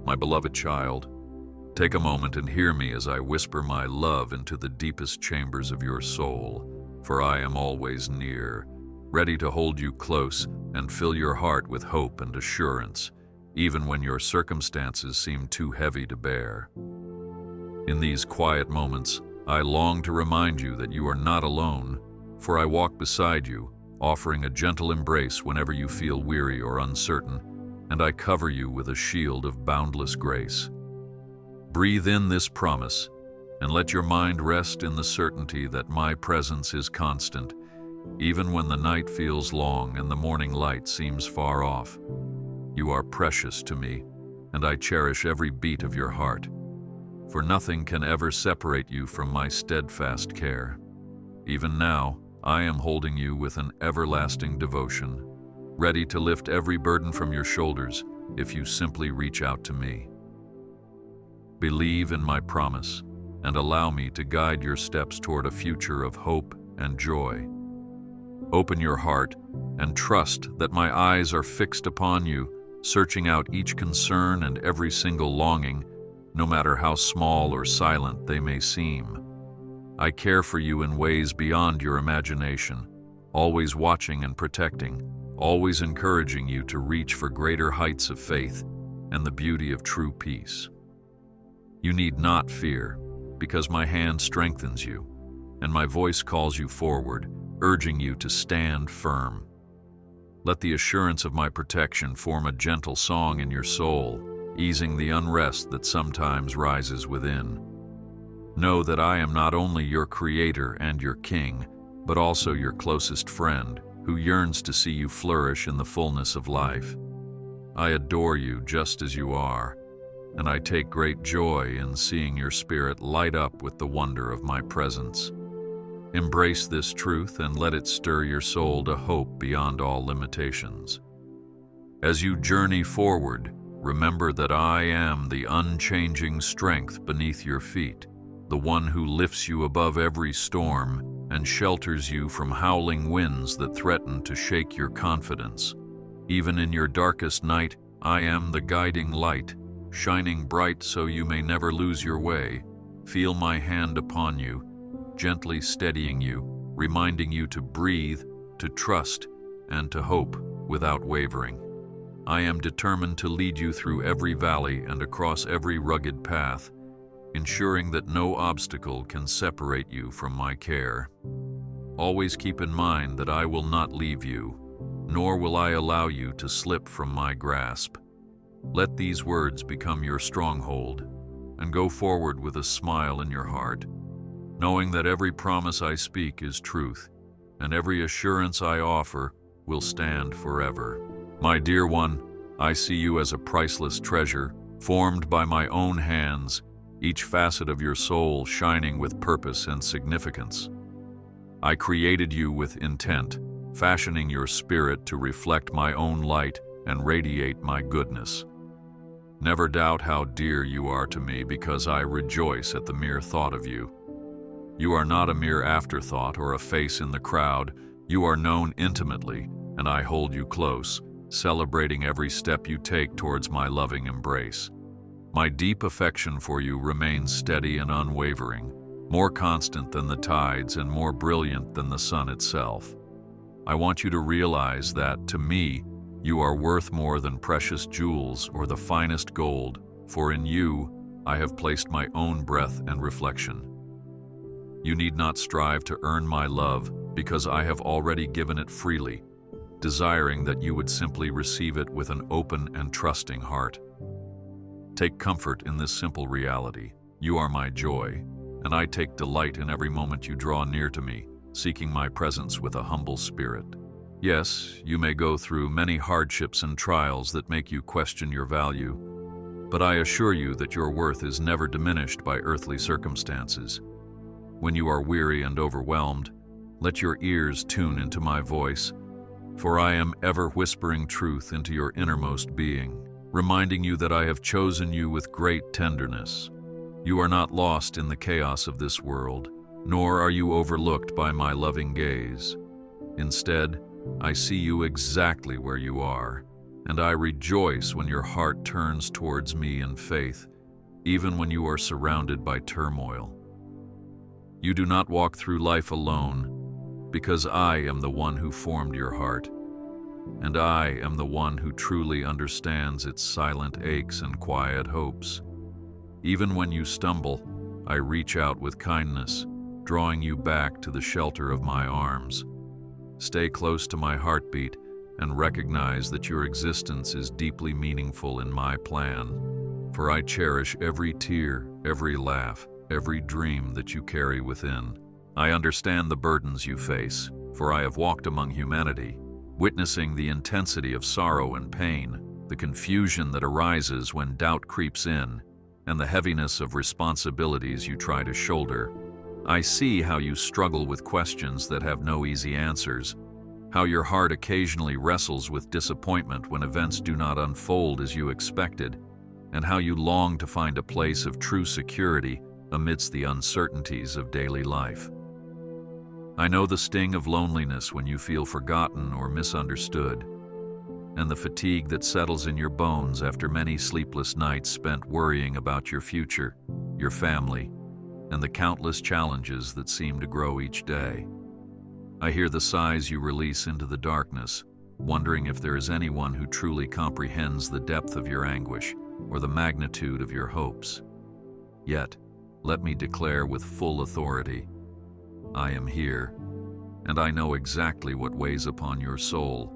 My beloved child, take a moment and hear me as I whisper my love into the deepest chambers of your soul, for I am always near, ready to hold you close and fill your heart with hope and assurance, even when your circumstances seem too heavy to bear. In these quiet moments, I long to remind you that you are not alone, for I walk beside you, offering a gentle embrace whenever you feel weary or uncertain, and I cover you with a shield of boundless grace. Breathe in this promise, and let your mind rest in the certainty that my presence is constant, even when the night feels long and the morning light seems far off. You are precious to me, and I cherish every beat of your heart, for nothing can ever separate you from my steadfast care. Even now, I am holding you with an everlasting devotion, ready to lift every burden from your shoulders if you simply reach out to me. Believe in my promise and allow me to guide your steps toward a future of hope and joy. Open your heart and trust that my eyes are fixed upon you, searching out each concern and every single longing, no matter how small or silent they may seem. I care for you in ways beyond your imagination, always watching and protecting, always encouraging you to reach for greater heights of faith and the beauty of true peace. You need not fear, because my hand strengthens you, and my voice calls you forward, urging you to stand firm. Let the assurance of my protection form a gentle song in your soul, easing the unrest that sometimes rises within. Know that I am not only your creator and your king, but also your closest friend, who yearns to see you flourish in the fullness of life. I adore you just as you are, and I take great joy in seeing your spirit light up with the wonder of my presence. Embrace this truth and let it stir your soul to hope beyond all limitations. As you journey forward, remember that I am the unchanging strength beneath your feet, the one who lifts you above every storm and shelters you from howling winds that threaten to shake your confidence. Even in your darkest night, I am the guiding light, shining bright so you may never lose your way. Feel my hand upon you, gently steadying you, reminding you to breathe, to trust, and to hope without wavering. I am determined to lead you through every valley and across every rugged path, ensuring that no obstacle can separate you from my care. Always keep in mind that I will not leave you, nor will I allow you to slip from my grasp. Let these words become your stronghold, and go forward with a smile in your heart, knowing that every promise I speak is truth, and every assurance I offer will stand forever. My dear one, I see you as a priceless treasure, formed by my own hands, each facet of your soul shining with purpose and significance. I created you with intent, fashioning your spirit to reflect my own light and radiate my goodness. Never doubt how dear you are to me, because I rejoice at the mere thought of you. You are not a mere afterthought or a face in the crowd. You are known intimately, and I hold you close, celebrating every step you take towards my loving embrace. My deep affection for you remains steady and unwavering, more constant than the tides and more brilliant than the sun itself. I want you to realize that, to me, you are worth more than precious jewels or the finest gold, for in you I have placed my own breath and reflection. You need not strive to earn my love, because I have already given it freely, desiring that you would simply receive it with an open and trusting heart. Take comfort in this simple reality. You are my joy, and I take delight in every moment you draw near to me, seeking my presence with a humble spirit. Yes, you may go through many hardships and trials that make you question your value, but I assure you that your worth is never diminished by earthly circumstances. When you are weary and overwhelmed, let your ears tune into my voice, for I am ever whispering truth into your innermost being, reminding you that I have chosen you with great tenderness. You are not lost in the chaos of this world, nor are you overlooked by my loving gaze. Instead, I see you exactly where you are, and I rejoice when your heart turns towards me in faith, even when you are surrounded by turmoil. You do not walk through life alone, because I am the one who formed your heart, and I am the one who truly understands its silent aches and quiet hopes. Even when you stumble, I reach out with kindness, drawing you back to the shelter of my arms. Stay close to my heartbeat and recognize that your existence is deeply meaningful in my plan, for I cherish every tear, every laugh, every dream that you carry within. I understand the burdens you face, for I have walked among humanity, witnessing the intensity of sorrow and pain, the confusion that arises when doubt creeps in, and the heaviness of responsibilities you try to shoulder. I see how you struggle with questions that have no easy answers, how your heart occasionally wrestles with disappointment when events do not unfold as you expected, and how you long to find a place of true security amidst the uncertainties of daily life. I know the sting of loneliness when you feel forgotten or misunderstood, and the fatigue that settles in your bones after many sleepless nights spent worrying about your future, your family, and the countless challenges that seem to grow each day. I hear the sighs you release into the darkness, wondering if there is anyone who truly comprehends the depth of your anguish or the magnitude of your hopes. Yet, let me declare with full authority, I am here, and I know exactly what weighs upon your soul,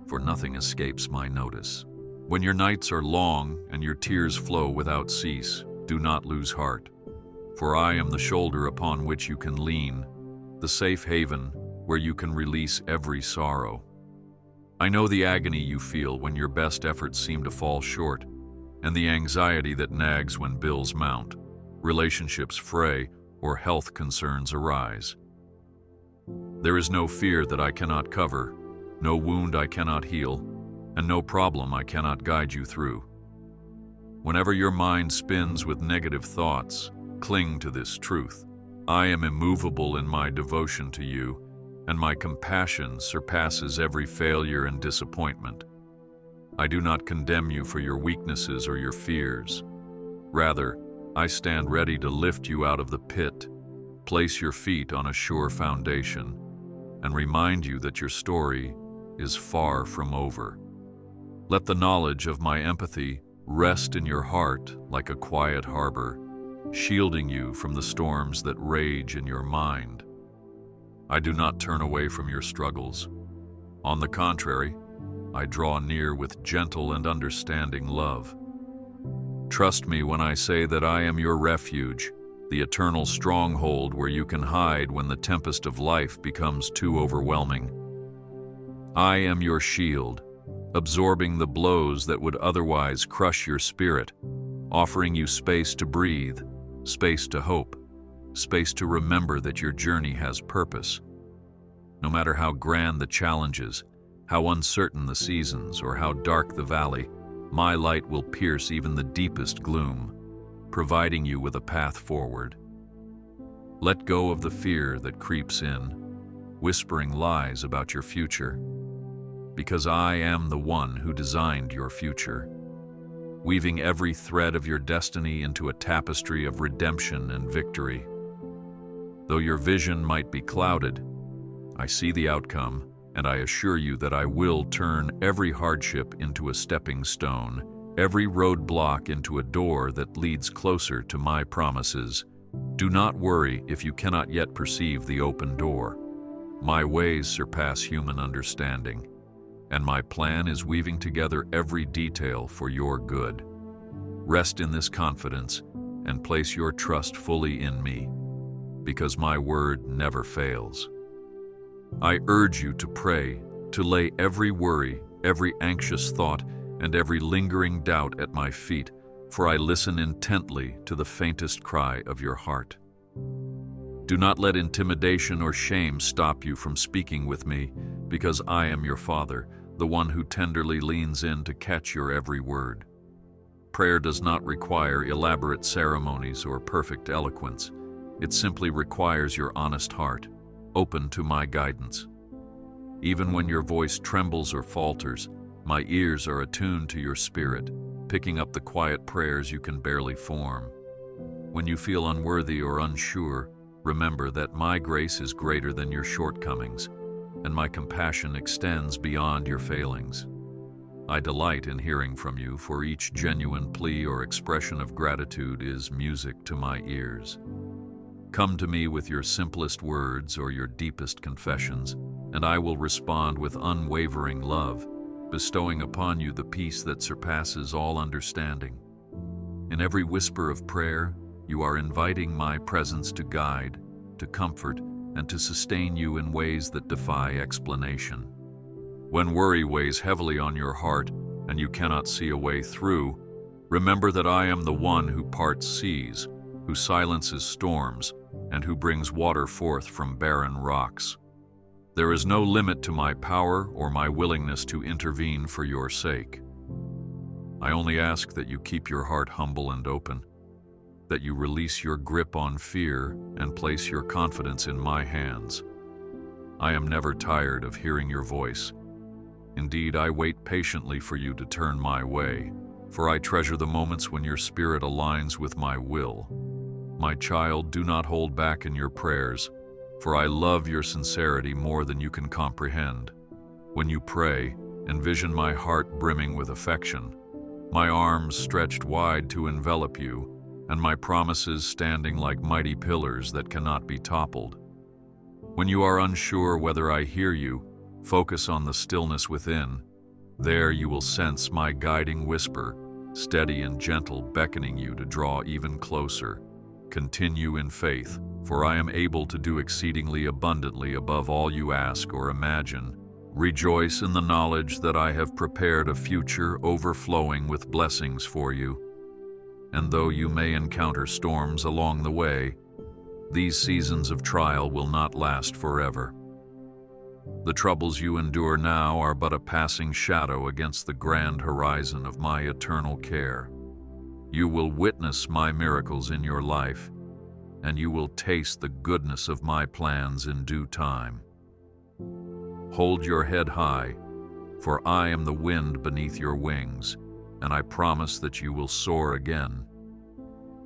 for nothing escapes my notice. When your nights are long and your tears flow without cease, do not lose heart, for I am the shoulder upon which you can lean, the safe haven where you can release every sorrow. I know the agony you feel when your best efforts seem to fall short, and the anxiety that nags when bills mount, relationships fray, or health concerns arise. There is no fear that I cannot cover, no wound I cannot heal, and no problem I cannot guide you through. Whenever your mind spins with negative thoughts, cling to this truth. I am immovable in my devotion to you, and my compassion surpasses every failure and disappointment. I do not condemn you for your weaknesses or your fears. Rather, I stand ready to lift you out of the pit, place your feet on a sure foundation, and remind you that your story is far from over. Let the knowledge of my empathy rest in your heart like a quiet harbor, shielding you from the storms that rage in your mind. I do not turn away from your struggles. On the contrary, I draw near with gentle and understanding love. Trust me when I say that I am your refuge, the eternal stronghold where you can hide when the tempest of life becomes too overwhelming. I am your shield, absorbing the blows that would otherwise crush your spirit, offering you space to breathe, space to hope, space to remember that your journey has purpose. No matter how grand the challenges, how uncertain the seasons, or how dark the valley, my light will pierce even the deepest gloom, providing you with a path forward. Let go of the fear that creeps in, whispering lies about your future, because I am the one who designed your future, weaving every thread of your destiny into a tapestry of redemption and victory. Though your vision might be clouded, I see the outcome, and I assure you that I will turn every hardship into a stepping stone, every roadblock into a door that leads closer to my promises. Do not worry if you cannot yet perceive the open door. My ways surpass human understanding, and my plan is weaving together every detail for your good. Rest in this confidence and place your trust fully in me, because my word never fails. I urge you to pray, to lay every worry, every anxious thought, and every lingering doubt at my feet, for I listen intently to the faintest cry of your heart. Do not let intimidation or shame stop you from speaking with me, because I am your Father, the one who tenderly leans in to catch your every word. Prayer does not require elaborate ceremonies or perfect eloquence. It simply requires your honest heart, open to my guidance. Even when your voice trembles or falters, My ears are attuned to your spirit, picking up the quiet prayers you can barely form. When you feel unworthy or unsure, remember that my grace is greater than your shortcomings, and my compassion extends beyond your failings. I delight in hearing from you, for each genuine plea or expression of gratitude is music to my ears. Come to me with your simplest words or your deepest confessions, and I will respond with unwavering love, bestowing upon you the peace that surpasses all understanding. In every whisper of prayer, you are inviting my presence to guide, to comfort, and to sustain you in ways that defy explanation. When worry weighs heavily on your heart and you cannot see a way through, remember that I am the one who parts seas, who silences storms, and who brings water forth from barren rocks. There is no limit to my power or my willingness to intervene for your sake. I only ask that you keep your heart humble and open, that you release your grip on fear and place your confidence in my hands. I am never tired of hearing your voice. Indeed, I wait patiently for you to turn my way, for I treasure the moments when your spirit aligns with my will. My child, do not hold back in your prayers, for I love your sincerity more than you can comprehend. When you pray, envision my heart brimming with affection, my arms stretched wide to envelop you, and my promises standing like mighty pillars that cannot be toppled. When you are unsure whether I hear you, focus on the stillness within. There you will sense my guiding whisper, steady and gentle, beckoning you to draw even closer. Continue in faith, for I am able to do exceedingly abundantly above all you ask or imagine. Rejoice in the knowledge that I have prepared a future overflowing with blessings for you. And though you may encounter storms along the way, these seasons of trial will not last forever. The troubles you endure now are but a passing shadow against the grand horizon of my eternal care. You will witness my miracles in your life, and you will taste the goodness of my plans in due time. Hold your head high, for I am the wind beneath your wings, and I promise that you will soar again.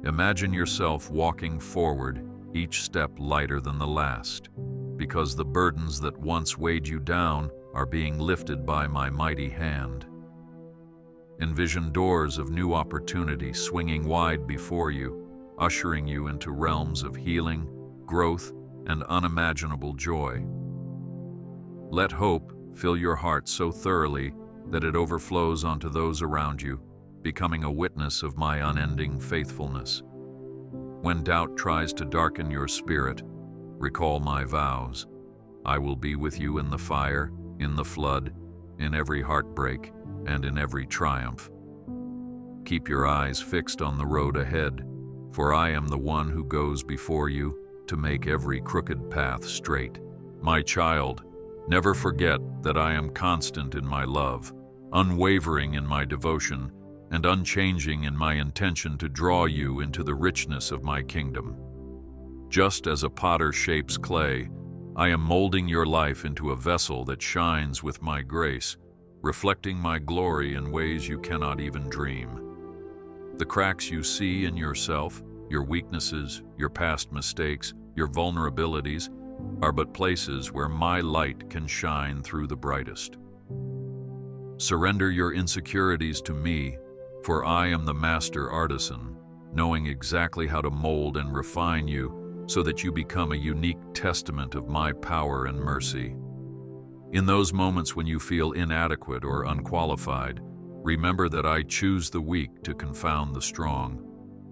Imagine yourself walking forward, each step lighter than the last, because the burdens that once weighed you down are being lifted by my mighty hand. Envision doors of new opportunity swinging wide before you, ushering you into realms of healing, growth, and unimaginable joy. Let hope fill your heart so thoroughly that it overflows onto those around you, becoming a witness of my unending faithfulness. When doubt tries to darken your spirit, recall my vows. I will be with you in the fire, in the flood, in every heartbreak, and in every triumph. Keep your eyes fixed on the road ahead, for I am the one who goes before you to make every crooked path straight. My child, never forget that I am constant in my love, unwavering in my devotion, and unchanging in my intention to draw you into the richness of my kingdom. Just as a potter shapes clay, I am molding your life into a vessel that shines with my grace, reflecting my glory in ways you cannot even dream. The cracks you see in yourself, your weaknesses, your past mistakes, your vulnerabilities, are but places where my light can shine through the brightest. Surrender your insecurities to me, for I am the master artisan, knowing exactly how to mold and refine you so that you become a unique testament of my power and mercy. In those moments when you feel inadequate or unqualified, remember that I choose the weak to confound the strong,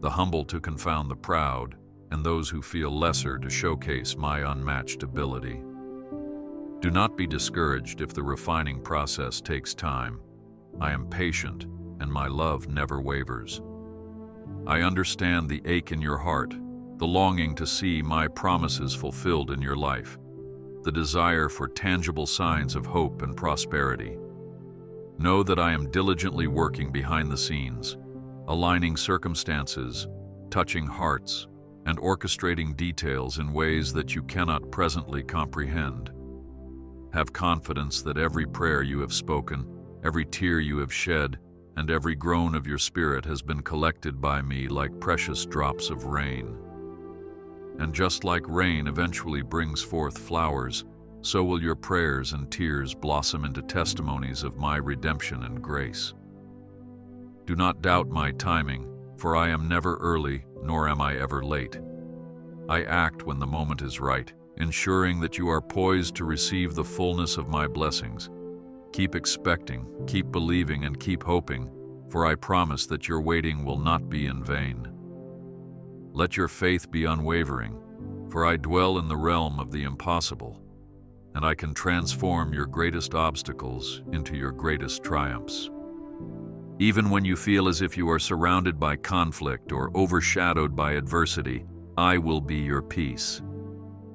the humble to confound the proud, and those who feel lesser to showcase my unmatched ability. Do not be discouraged if the refining process takes time. I am patient, and my love never wavers. I understand the ache in your heart, the longing to see my promises fulfilled in your life, the desire for tangible signs of hope and prosperity. Know that I am diligently working behind the scenes, aligning circumstances, touching hearts, and orchestrating details in ways that you cannot presently comprehend. Have confidence that every prayer you have spoken, Every tear you have shed and every groan of your spirit has been collected by me like precious drops of rain. And just like rain eventually brings forth flowers, so will your prayers and tears blossom into testimonies of my redemption and grace. Do not doubt my timing, for I am never early, nor am I ever late. I act when the moment is right, ensuring that you are poised to receive the fullness of my blessings. Keep expecting, keep believing, and keep hoping, for I promise that your waiting will not be in vain. Let your faith be unwavering, for I dwell in the realm of the impossible, and I can transform your greatest obstacles into your greatest triumphs. Even when you feel as if you are surrounded by conflict or overshadowed by adversity, I will be your peace.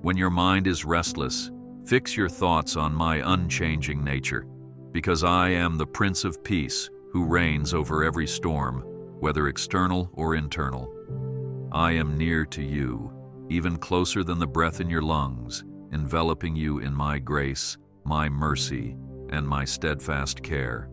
When your mind is restless, fix your thoughts on my unchanging nature, because I am the Prince of Peace who reigns over every storm, whether external or internal. I am near to you, even closer than the breath in your lungs, enveloping you in my grace, my mercy, and my steadfast care.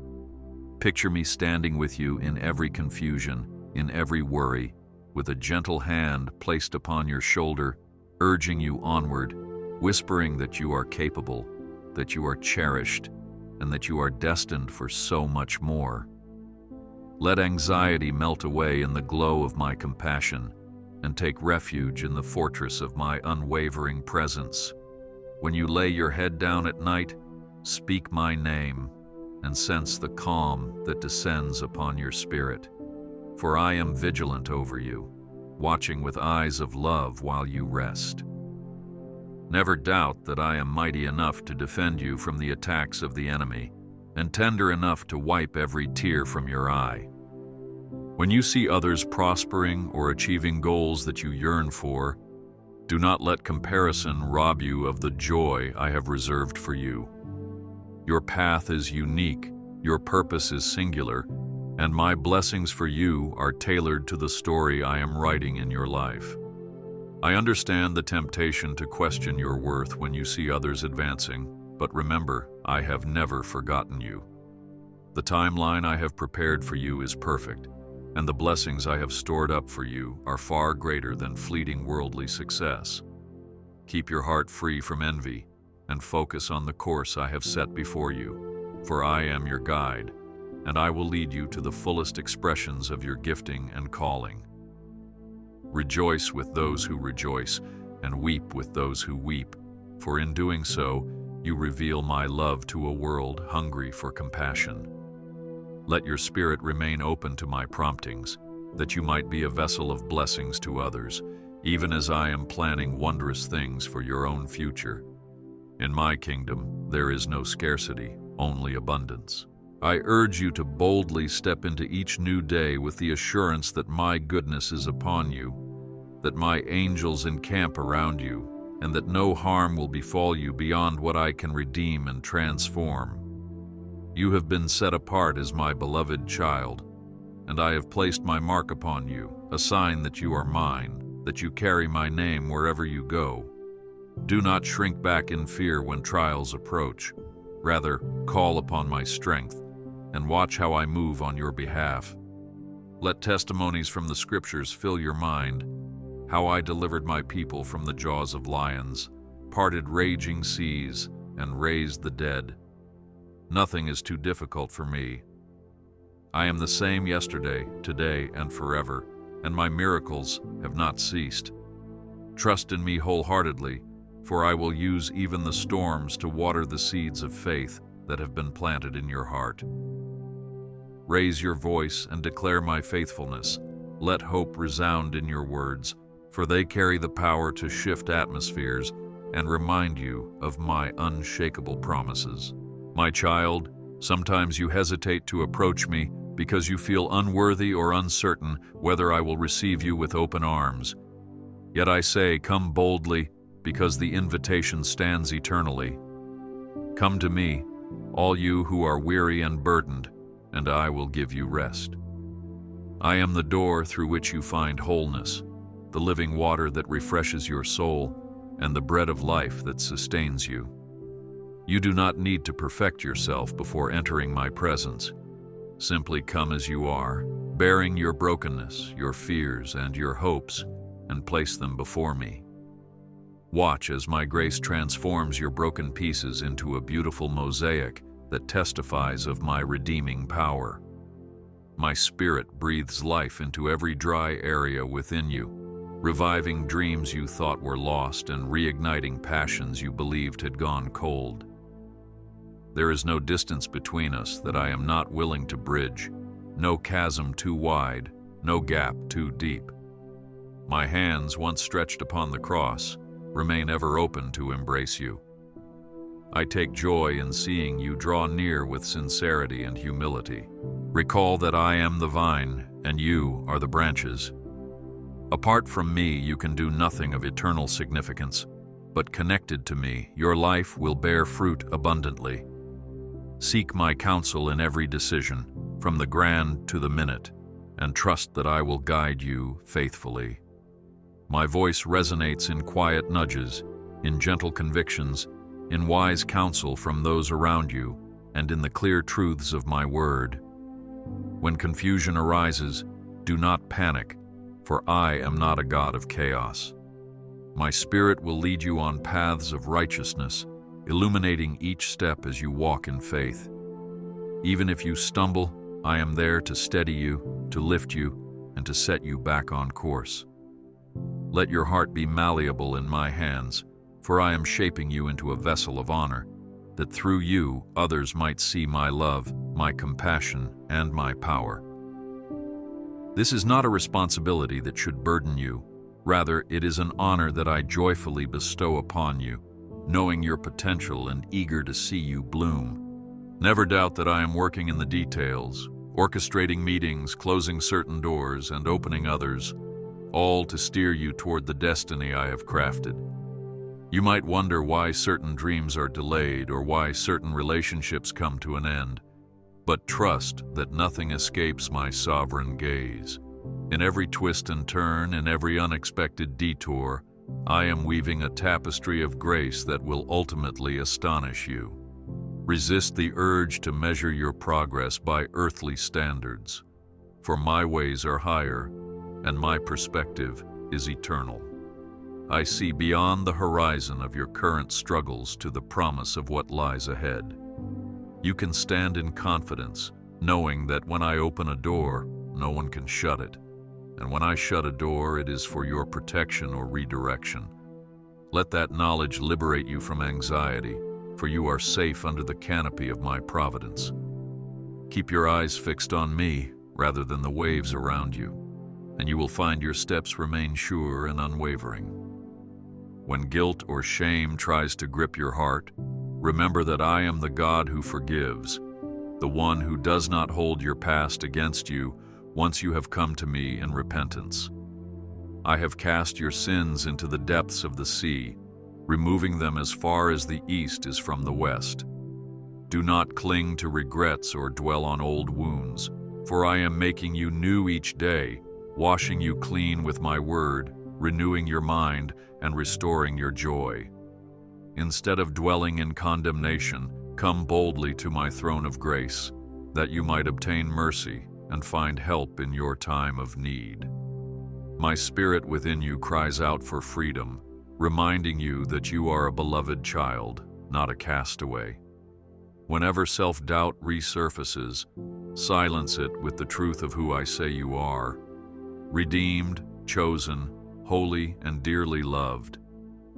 Picture me standing with you in every confusion, in every worry, with a gentle hand placed upon your shoulder, urging you onward, whispering that you are capable, that you are cherished, and that you are destined for so much more. Let anxiety melt away in the glow of my compassion, and take refuge in the fortress of my unwavering presence. When you lay your head down at night, speak my name, and sense the calm that descends upon your spirit. For I am vigilant over you, watching with eyes of love while you rest. Never doubt that I am mighty enough to defend you from the attacks of the enemy, and tender enough to wipe every tear from your eye. When you see others prospering or achieving goals that you yearn for, do not let comparison rob you of the joy I have reserved for you. Your path is unique, your purpose is singular, and my blessings for you are tailored to the story I am writing in your life. I understand the temptation to question your worth when you see others advancing, but remember, I have never forgotten you. The timeline I have prepared for you is perfect, and the blessings I have stored up for you are far greater than fleeting worldly success. Keep your heart free from envy, and focus on the course I have set before you, for I am your guide, and I will lead you to the fullest expressions of your gifting and calling. Rejoice with those who rejoice, and weep with those who weep, for in doing so, you reveal my love to a world hungry for compassion. Let your spirit remain open to my promptings, that you might be a vessel of blessings to others, even as I am planning wondrous things for your own future. In my kingdom, there is no scarcity, only abundance. I urge you to boldly step into each new day with the assurance that my goodness is upon you, that my angels encamp around you, and that no harm will befall you beyond what I can redeem and transform. You have been set apart as my beloved child, and I have placed my mark upon you, a sign that you are mine, that you carry my name wherever you go. Do not shrink back in fear when trials approach. Rather, call upon my strength, and watch how I move on your behalf. Let testimonies from the scriptures fill your mind, how I delivered my people from the jaws of lions, parted raging seas, and raised the dead. Nothing is too difficult for me. I am the same yesterday, today, and forever, and my miracles have not ceased. Trust in me wholeheartedly, for I will use even the storms to water the seeds of faith that have been planted in your heart. Raise your voice and declare my faithfulness. Let hope resound in your words, for they carry the power to shift atmospheres and remind you of my unshakable promises. My child, sometimes you hesitate to approach me because you feel unworthy or uncertain whether I will receive you with open arms. Yet I say, come boldly, because the invitation stands eternally. Come to me, all you who are weary and burdened, and I will give you rest. I am the door through which you find wholeness, the living water that refreshes your soul, and the bread of life that sustains you. You do not need to perfect yourself before entering my presence. Simply come as you are, bearing your brokenness, your fears, and your hopes, and place them before me. Watch as my grace transforms your broken pieces into a beautiful mosaic that testifies of my redeeming power. My Spirit breathes life into every dry area within you, reviving dreams you thought were lost and reigniting passions you believed had gone cold. There is no distance between us that I am not willing to bridge, no chasm too wide, no gap too deep. My hands, once stretched upon the cross, remain ever open to embrace you. I take joy in seeing you draw near with sincerity and humility. Recall that I am the vine, and you are the branches. Apart from me, you can do nothing of eternal significance, but connected to me, your life will bear fruit abundantly. Seek my counsel in every decision, from the grand to the minute, and trust that I will guide you faithfully. My voice resonates in quiet nudges, in gentle convictions, in wise counsel from those around you, and in the clear truths of my word. When confusion arises, do not panic, for I am not a God of chaos. My Spirit will lead you on paths of righteousness, illuminating each step as you walk in faith. Even if you stumble, I am there to steady you, to lift you, and to set you back on course. Let your heart be malleable in my hands, for I am shaping you into a vessel of honor, that through you others might see my love, my compassion, and my power. This is not a responsibility that should burden you. Rather, it is an honor that I joyfully bestow upon you, knowing your potential and eager to see you bloom. Never doubt that I am working in the details, orchestrating meetings, closing certain doors, and opening others, all to steer you toward the destiny I have crafted. You might wonder why certain dreams are delayed or why certain relationships come to an end, but trust that nothing escapes my sovereign gaze. In every twist and turn, in every unexpected detour, I am weaving a tapestry of grace that will ultimately astonish you. Resist the urge to measure your progress by earthly standards, for my ways are higher, and my perspective is eternal. I see beyond the horizon of your current struggles to the promise of what lies ahead. You can stand in confidence, knowing that when I open a door, no one can shut it. And when I shut a door, it is for your protection or redirection. Let that knowledge liberate you from anxiety, for you are safe under the canopy of my providence. Keep your eyes fixed on me rather than the waves around you, and you will find your steps remain sure and unwavering. When guilt or shame tries to grip your heart, remember that I am the God who forgives, the one who does not hold your past against you once you have come to me in repentance. I have cast your sins into the depths of the sea, removing them as far as the east is from the west. Do not cling to regrets or dwell on old wounds, for I am making you new each day, washing you clean with my word, renewing your mind, and restoring your joy. Instead of dwelling in condemnation, come boldly to my throne of grace, that you might obtain mercy and find help in your time of need. My Spirit within you cries out for freedom, reminding you that you are a beloved child, not a castaway. Whenever self-doubt resurfaces, silence it with the truth of who I say you are. Redeemed, chosen, holy, and dearly loved.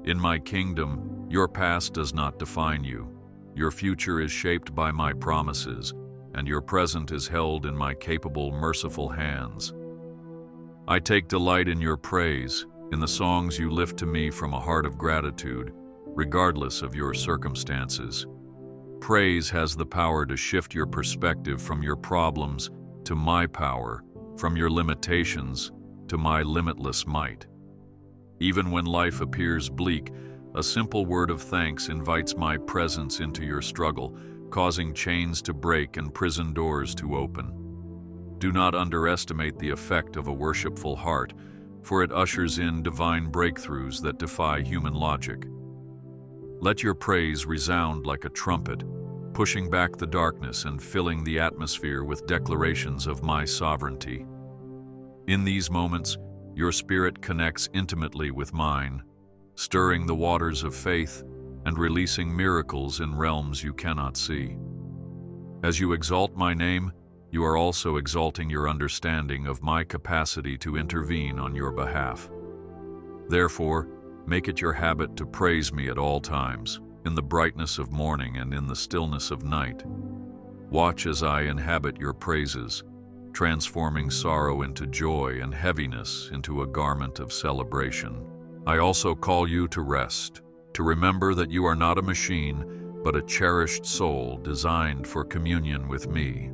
In my kingdom, your past does not define you. Your future is shaped by my promises, and your present is held in my capable, merciful hands. I take delight in your praise, in the songs you lift to me from a heart of gratitude, regardless of your circumstances. Praise has the power to shift your perspective from your problems to my power, from your limitations to my limitless might. Even when life appears bleak, a simple word of thanks invites my presence into your struggle, causing chains to break and prison doors to open. Do not underestimate the effect of a worshipful heart, for it ushers in divine breakthroughs that defy human logic. Let your praise resound like a trumpet, pushing back the darkness and filling the atmosphere with declarations of my sovereignty. In these moments, your spirit connects intimately with mine, stirring the waters of faith and releasing miracles in realms you cannot see. As you exalt my name, you are also exalting your understanding of my capacity to intervene on your behalf. Therefore, make it your habit to praise me at all times, in the brightness of morning and in the stillness of night. Watch as I inhabit your praises, transforming sorrow into joy and heaviness into a garment of celebration. I also call you to rest, to remember that you are not a machine, but a cherished soul designed for communion with me.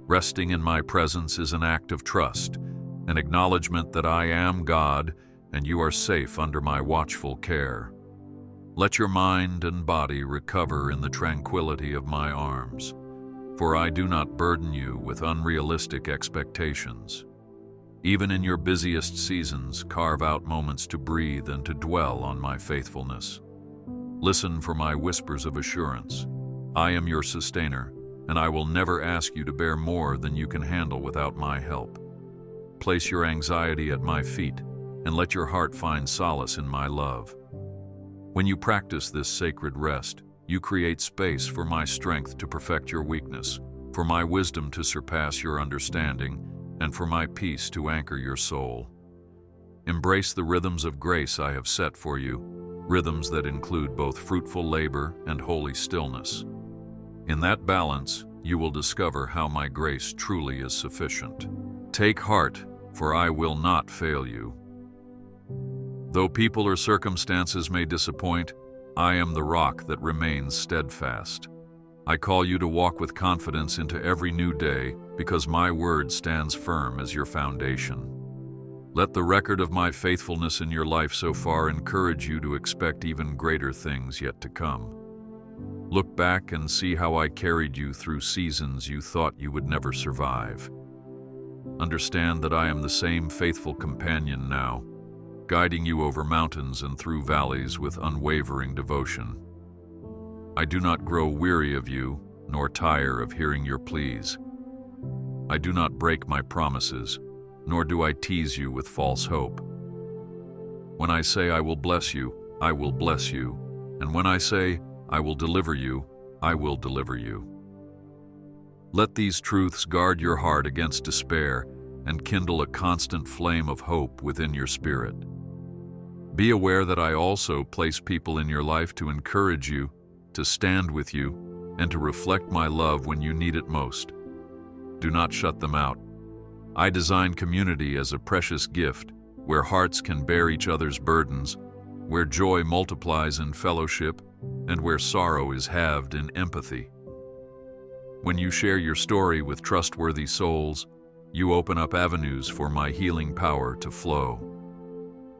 Resting in my presence is an act of trust, an acknowledgement that I am God and you are safe under my watchful care. Let your mind and body recover in the tranquility of my arms, for I do not burden you with unrealistic expectations. Even in your busiest seasons, carve out moments to breathe and to dwell on my faithfulness. Listen for my whispers of assurance. I am your sustainer, and I will never ask you to bear more than you can handle without my help. Place your anxiety at my feet, and let your heart find solace in my love. When you practice this sacred rest, you create space for my strength to perfect your weakness, for my wisdom to surpass your understanding, and for my peace to anchor your soul. Embrace the rhythms of grace I have set for you, rhythms that include both fruitful labor and holy stillness. In that balance, you will discover how my grace truly is sufficient. Take heart, for I will not fail you. Though people or circumstances may disappoint, I am the rock that remains steadfast. I call you to walk with confidence into every new day because my word stands firm as your foundation. Let the record of my faithfulness in your life so far encourage you to expect even greater things yet to come. Look back and see how I carried you through seasons you thought you would never survive. Understand that I am the same faithful companion now, guiding you over mountains and through valleys with unwavering devotion. I do not grow weary of you, nor tire of hearing your pleas. I do not break my promises, nor do I tease you with false hope. When I say I will bless you, I will bless you, and when I say I will deliver you, I will deliver you. Let these truths guard your heart against despair and kindle a constant flame of hope within your spirit. Be aware that I also place people in your life to encourage you, to stand with you, and to reflect my love when you need it most. Do not shut them out. I design community as a precious gift, where hearts can bear each other's burdens, where joy multiplies in fellowship, and where sorrow is halved in empathy. When you share your story with trustworthy souls, you open up avenues for my healing power to flow.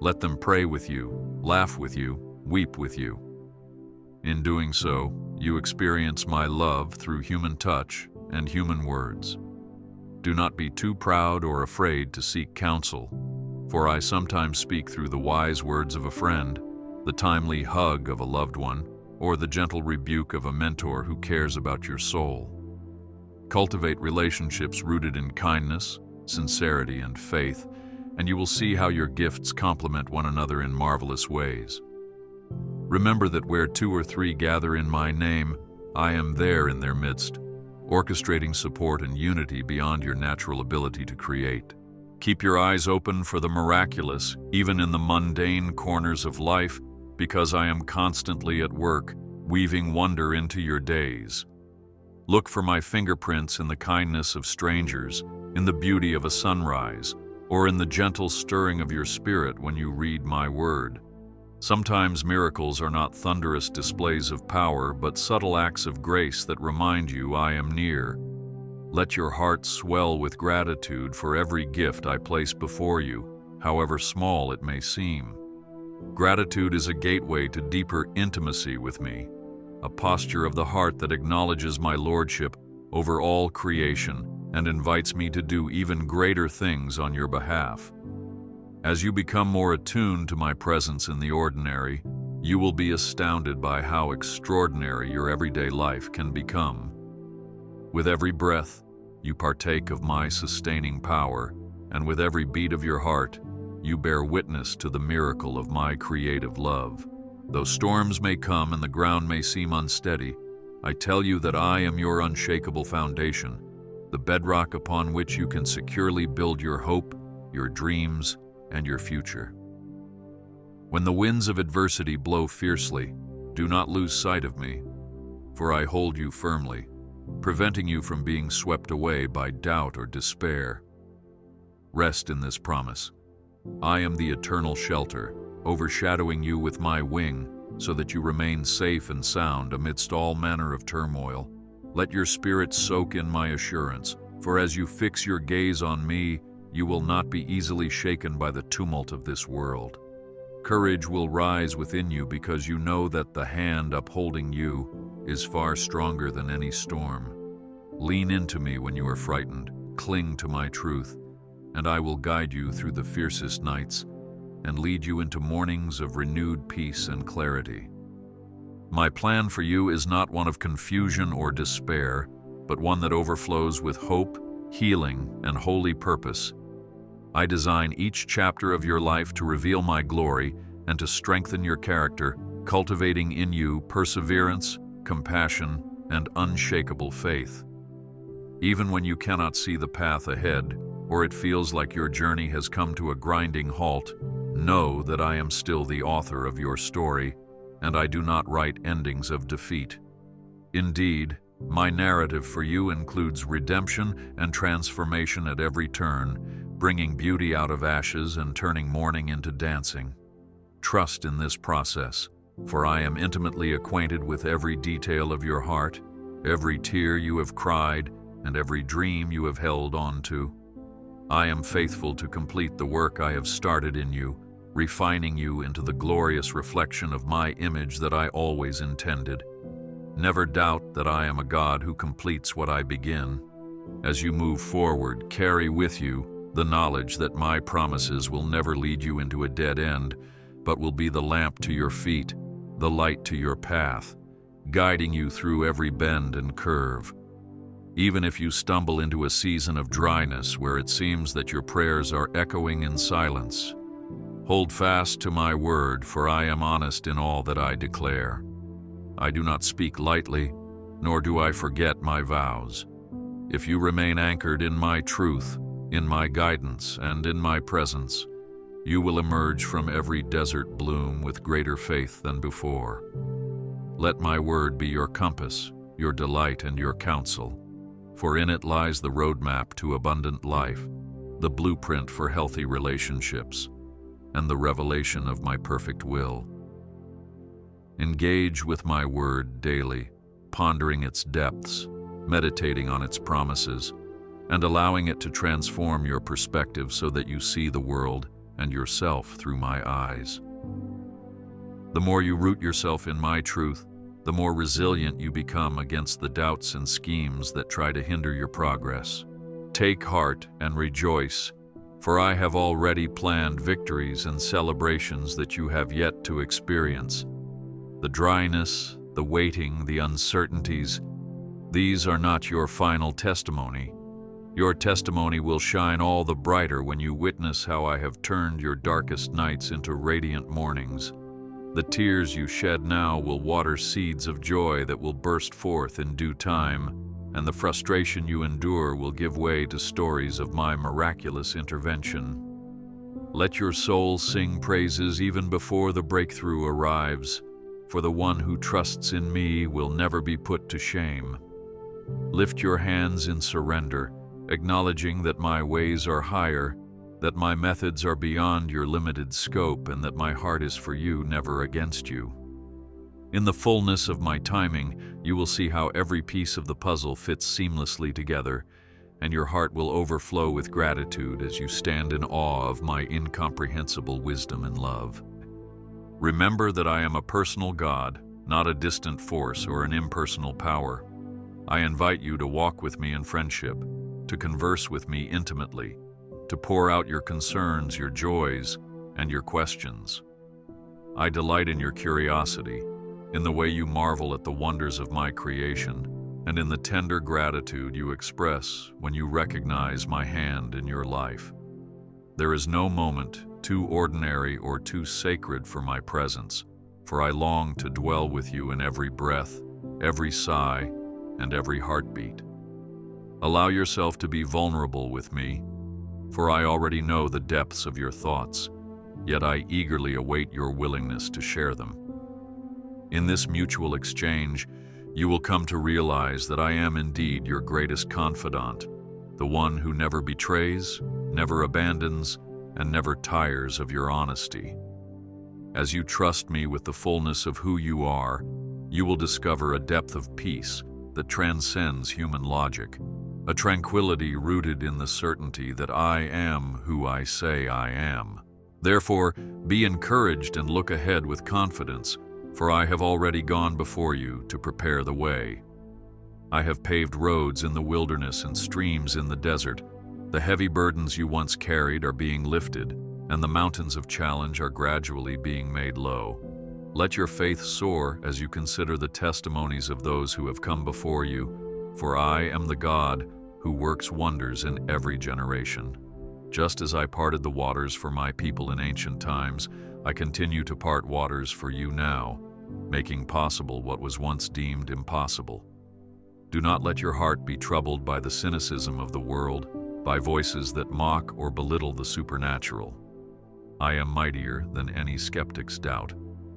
Let them pray with you, laugh with you, weep with you. In doing so, you experience my love through human touch and human words. Do not be too proud or afraid to seek counsel, for I sometimes speak through the wise words of a friend, the timely hug of a loved one, or the gentle rebuke of a mentor who cares about your soul. Cultivate relationships rooted in kindness, sincerity, and faith, and you will see how your gifts complement one another in marvelous ways. Remember that where 2 or 3 gather in my name, I am there in their midst, orchestrating support and unity beyond your natural ability to create. Keep your eyes open for the miraculous, even in the mundane corners of life, because I am constantly at work, weaving wonder into your days. Look for my fingerprints in the kindness of strangers, in the beauty of a sunrise, or in the gentle stirring of your spirit when you read my word. Sometimes miracles are not thunderous displays of power, but subtle acts of grace that remind you I am near. Let your heart swell with gratitude for every gift I place before you, however small it may seem. Gratitude is a gateway to deeper intimacy with me, a posture of the heart that acknowledges my lordship over all creation and invites me to do even greater things on your behalf. As you become more attuned to my presence in the ordinary, You will be astounded by how extraordinary your everyday life can become. With every breath, you partake of my sustaining power, and with every beat of your heart, you bear witness to the miracle of my creative love. Though storms may come and the ground may seem unsteady, I tell you that I am your unshakable foundation, the bedrock upon which you can securely build your hope, your dreams, and your future. When the winds of adversity blow fiercely, do not lose sight of me, for I hold you firmly, preventing you from being swept away by doubt or despair. Rest in this promise. I am the eternal shelter, overshadowing you with my wing, so that you remain safe and sound amidst all manner of turmoil. Let your spirit soak in my assurance, for as you fix your gaze on me, you will not be easily shaken by the tumult of this world. Courage will rise within you because you know that the hand upholding you is far stronger than any storm. Lean into me when you are frightened, cling to my truth, and I will guide you through the fiercest nights and lead you into mornings of renewed peace and clarity. My plan for you is not one of confusion or despair, but one that overflows with hope, healing, and holy purpose. I design each chapter of your life to reveal my glory and to strengthen your character, cultivating in you perseverance, compassion, and unshakable faith. Even when you cannot see the path ahead, or it feels like your journey has come to a grinding halt, know that I am still the author of your story, and I do not write endings of defeat. Indeed, my narrative for you includes redemption and transformation at every turn, bringing beauty out of ashes and turning mourning into dancing. Trust in this process, for I am intimately acquainted with every detail of your heart, every tear you have cried, and every dream you have held on to. I am faithful to complete the work I have started in you, refining you into the glorious reflection of my image that I always intended. Never doubt that I am a God who completes what I begin. As you move forward, carry with you the knowledge that my promises will never lead you into a dead end, but will be the lamp to your feet, the light to your path, guiding you through every bend and curve. Even if you stumble into a season of dryness where it seems that your prayers are echoing in silence, hold fast to my word, for I am honest in all that I declare. I do not speak lightly, nor do I forget my vows. If you remain anchored in my truth, in my guidance, and in my presence, you will emerge from every desert bloom with greater faith than before. Let my word be your compass, your delight, and your counsel, for in it lies the roadmap to abundant life, the blueprint for healthy relationships, and the revelation of my perfect will. Engage with my word daily, pondering its depths, meditating on its promises, and allowing it to transform your perspective so that you see the world and yourself through my eyes. The more you root yourself in my truth, the more resilient you become against the doubts and schemes that try to hinder your progress. Take heart and rejoice, for I have already planned victories and celebrations that you have yet to experience. The dryness, the waiting, the uncertainties, these are not your final testimony. Your testimony will shine all the brighter when you witness how I have turned your darkest nights into radiant mornings. The tears you shed now will water seeds of joy that will burst forth in due time, and the frustration you endure will give way to stories of my miraculous intervention. Let your soul sing praises even before the breakthrough arrives, for the one who trusts in me will never be put to shame. Lift your hands in surrender, acknowledging that my ways are higher, that my methods are beyond your limited scope, and that my heart is for you, never against you. In the fullness of my timing, you will see how every piece of the puzzle fits seamlessly together, and your heart will overflow with gratitude as you stand in awe of my incomprehensible wisdom and love. Remember that I am a personal God, not a distant force or an impersonal power. I invite you to walk with me in friendship, to converse with me intimately, to pour out your concerns, your joys, and your questions. I delight in your curiosity, in the way you marvel at the wonders of my creation, and in the tender gratitude you express when you recognize my hand in your life. There is no moment too ordinary or too sacred for my presence, for I long to dwell with you in every breath, every sigh, and every heartbeat. Allow yourself to be vulnerable with me, for I already know the depths of your thoughts, yet I eagerly await your willingness to share them. In this mutual exchange, you will come to realize that I am indeed your greatest confidant, the one who never betrays, never abandons, and never tires of your honesty. As you trust me with the fullness of who you are, you will discover a depth of peace that transcends human logic, a tranquility rooted in the certainty that I am who I say I am. Therefore, be encouraged and look ahead with confidence, for I have already gone before you to prepare the way. I have paved roads in the wilderness and streams in the desert. The heavy burdens you once carried are being lifted, and the mountains of challenge are gradually being made low. Let your faith soar as you consider the testimonies of those who have come before you, for I am the God who works wonders in every generation. Just as I parted the waters for my people in ancient times, I continue to part waters for you now, making possible what was once deemed impossible. Do not let your heart be troubled by the cynicism of the world, by voices that mock or belittle the supernatural. I am mightier than any skeptic's doubt,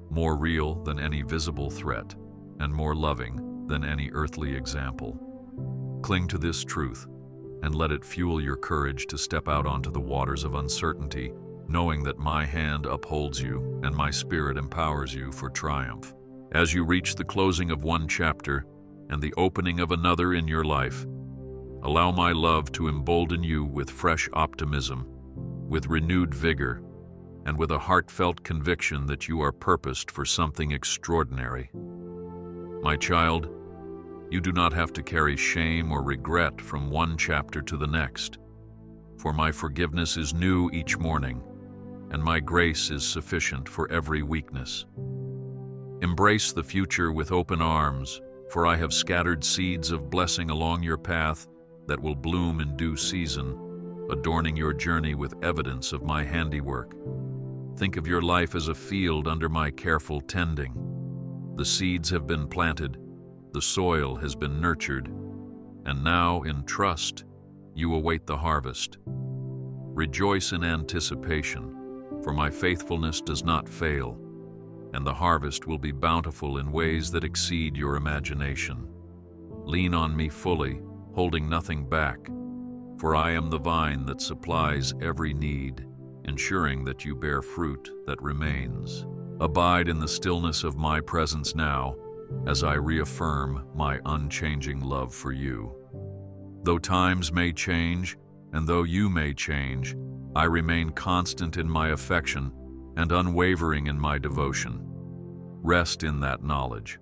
more real than any visible threat, and more loving than any earthly example. Cling to this truth, and let it fuel your courage to step out onto the waters of uncertainty, knowing that my hand upholds you and my spirit empowers you for triumph. As you reach the closing of one chapter and the opening of another in your life, allow my love to embolden you with fresh optimism, with renewed vigor, and with a heartfelt conviction that you are purposed for something extraordinary. My child, you do not have to carry shame or regret from one chapter to the next, for my forgiveness is new each morning, and my grace is sufficient for every weakness. Embrace the future with open arms, for I have scattered seeds of blessing along your path that will bloom in due season, adorning your journey with evidence of my handiwork. Think of your life as a field under my careful tending. The seeds have been planted, the soil has been nurtured, and now, in trust, you await the harvest. Rejoice in anticipation, for my faithfulness does not fail, and the harvest will be bountiful in ways that exceed your imagination. Lean on me fully, holding nothing back, for I am the vine that supplies every need, ensuring that you bear fruit that remains. Abide in the stillness of my presence now, as I reaffirm my unchanging love for you. Though times may change, and though you may change, I remain constant in my affection and unwavering in my devotion. Rest in that knowledge.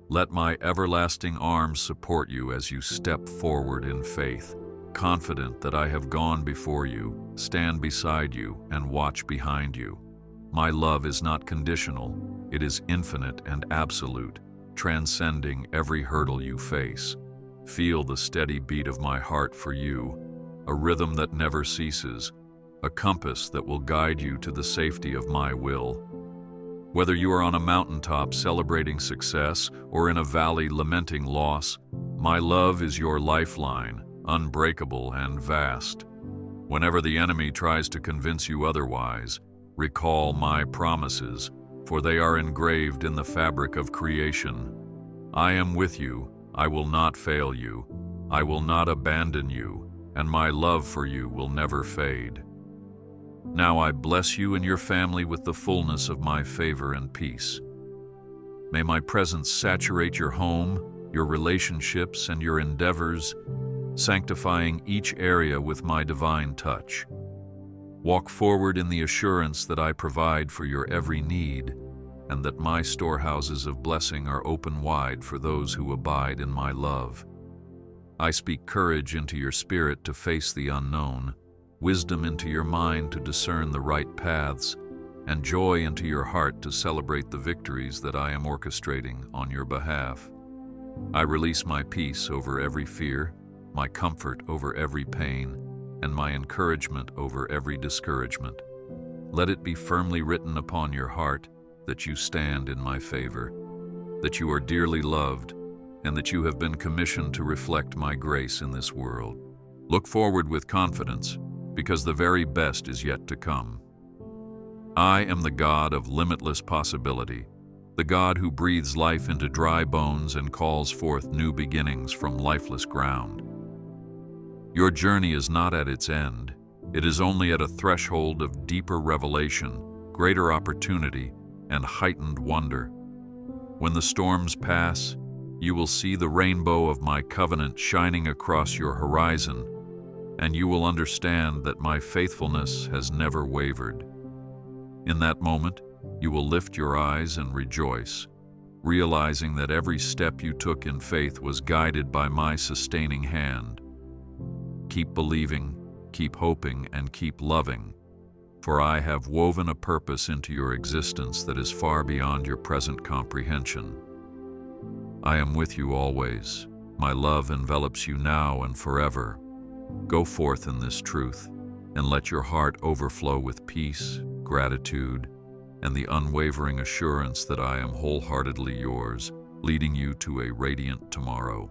Let my everlasting arms support you as you step forward in faith, confident that I have gone before you, stand beside you, and watch behind you. My love is not conditional, it is infinite and absolute, transcending every hurdle you face. Feel the steady beat of my heart for you, a rhythm that never ceases, a compass that will guide you to the safety of my will. Whether you are on a mountaintop celebrating success or in a valley lamenting loss, my love is your lifeline, unbreakable and vast. Whenever the enemy tries to convince you otherwise, recall my promises, for they are engraved in the fabric of creation. I am with you, I will not fail you, I will not abandon you, and my love for you will never fade. Now I bless you and your family with the fullness of my favor and peace. May my presence saturate your home, your relationships, and your endeavors, sanctifying each area with my divine touch. Walk forward in the assurance that I provide for your every need, and that my storehouses of blessing are open wide for those who abide in my love. I speak courage into your spirit to face the unknown, wisdom into your mind to discern the right paths, and joy into your heart to celebrate the victories that I am orchestrating on your behalf. I release my peace over every fear, my comfort over every pain, and my encouragement over every discouragement. Let it be firmly written upon your heart that you stand in my favor, that you are dearly loved, and that you have been commissioned to reflect my grace in this world. Look forward with confidence, because the very best is yet to come. I am the God of limitless possibility, the God who breathes life into dry bones and calls forth new beginnings from lifeless ground. Your journey is not at its end. It is only at a threshold of deeper revelation, greater opportunity, and heightened wonder. When the storms pass, you will see the rainbow of my covenant shining across your horizon, and you will understand that my faithfulness has never wavered. In that moment, you will lift your eyes and rejoice, realizing that every step you took in faith was guided by my sustaining hand. Keep believing, keep hoping, and keep loving, for I have woven a purpose into your existence that is far beyond your present comprehension. I am with you always. My love envelops you now and forever. Go forth in this truth, and let your heart overflow with peace, gratitude, and the unwavering assurance that I am wholeheartedly yours, leading you to a radiant tomorrow.